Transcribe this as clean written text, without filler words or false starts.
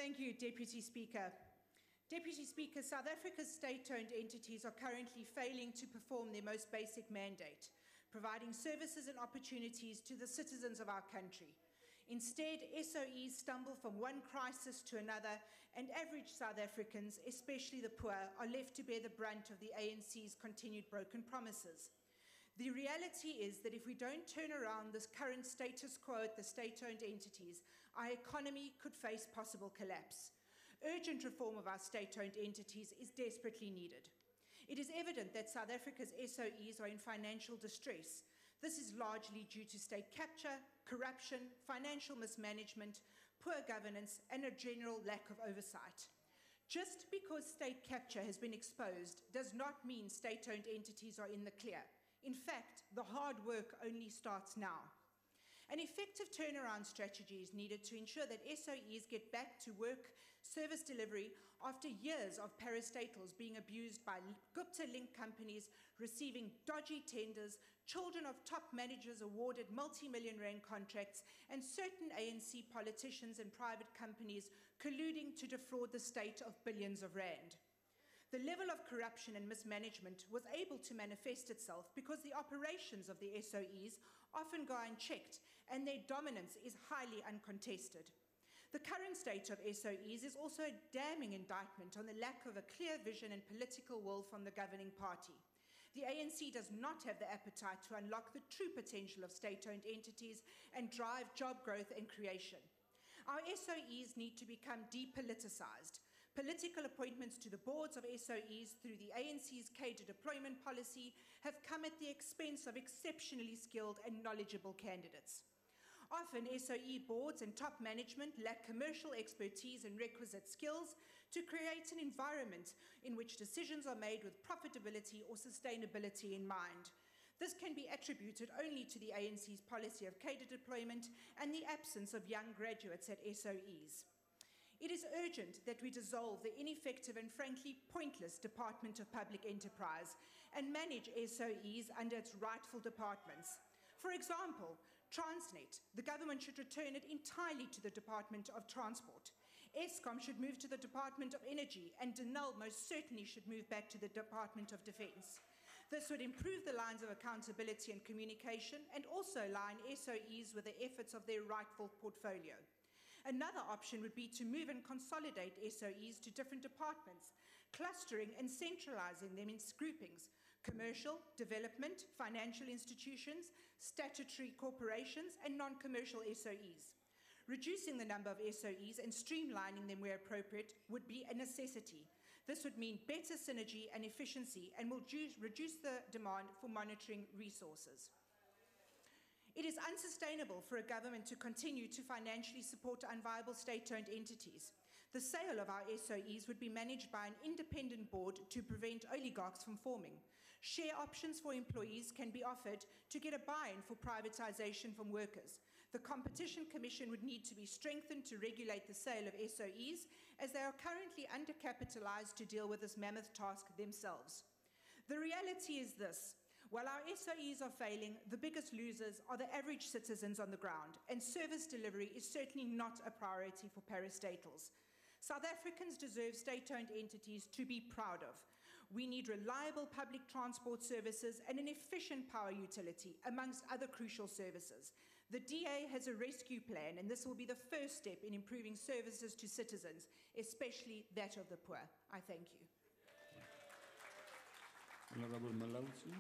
Thank you, Deputy Speaker. Deputy Speaker, South Africa's state-owned entities are currently failing to perform their most basic mandate, providing services and opportunities to the citizens of our country. Instead, SOEs stumble from one crisis to another, and average South Africans, especially the poor, are left to bear the brunt of the ANC's continued broken promises. The reality is that if we don't turn around this current status quo at the state-owned entities, our economy could face possible collapse. Urgent reform of our state-owned entities is desperately needed. It is evident that South Africa's SOEs are in financial distress. This is largely due to state capture, corruption, financial mismanagement, poor governance, and a general lack of oversight. Just because state capture has been exposed does not mean state-owned entities are in the clear. In fact, the hard work only starts now. An effective turnaround strategy is needed to ensure that SOEs get back to work service delivery after years of parastatals being abused by Gupta-linked companies receiving dodgy tenders, children of top managers awarded multi-million rand contracts, and certain ANC politicians and private companies colluding to defraud the state of billions of rand. The level of corruption and mismanagement was able to manifest itself because the operations of the SOEs often go unchecked and their dominance is highly uncontested. The current state of SOEs is also a damning indictment on the lack of a clear vision and political will from the governing party. The ANC does not have the appetite to unlock the true potential of state-owned entities and drive job growth and creation. Our SOEs need to become depoliticized. Political appointments to the boards of SOEs through the ANC's cadre deployment policy have come at the expense of exceptionally skilled and knowledgeable candidates. Often, SOE boards and top management lack commercial expertise and requisite skills to create an environment in which decisions are made with profitability or sustainability in mind. This can be attributed only to the ANC's policy of cadre deployment and the absence of young graduates at SOEs. It is urgent that we dissolve the ineffective and frankly pointless Department of Public Enterprise and manage SOEs under its rightful departments. For example, Transnet, the government should return it entirely to the Department of Transport. Eskom should move to the Department of Energy, and Denel most certainly should move back to the Department of Defence. This would improve the lines of accountability and communication and also align SOEs with the efforts of their rightful portfolio. Another option would be to move and consolidate SOEs to different departments, clustering and centralizing them in groupings: commercial, development, financial institutions, statutory corporations, and non-commercial SOEs. Reducing the number of SOEs and streamlining them where appropriate would be a necessity. This would mean better synergy and efficiency and will reduce the demand for monitoring resources. It is unsustainable for a government to continue to financially support unviable state-owned entities. The sale of our SOEs would be managed by an independent board to prevent oligarchs from forming. Share options for employees can be offered to get a buy-in for privatization from workers. The Competition Commission would need to be strengthened to regulate the sale of SOEs, as they are currently undercapitalized to deal with this mammoth task themselves. The reality is this: while our SOEs are failing, the biggest losers are the average citizens on the ground, and service delivery is certainly not a priority for parastatals. South Africans deserve state-owned entities to be proud of. We need reliable public transport services and an efficient power utility, amongst other crucial services. The DA has a rescue plan, and this will be the first step in improving services to citizens, especially that of the poor. I thank you. Honourable Malausi.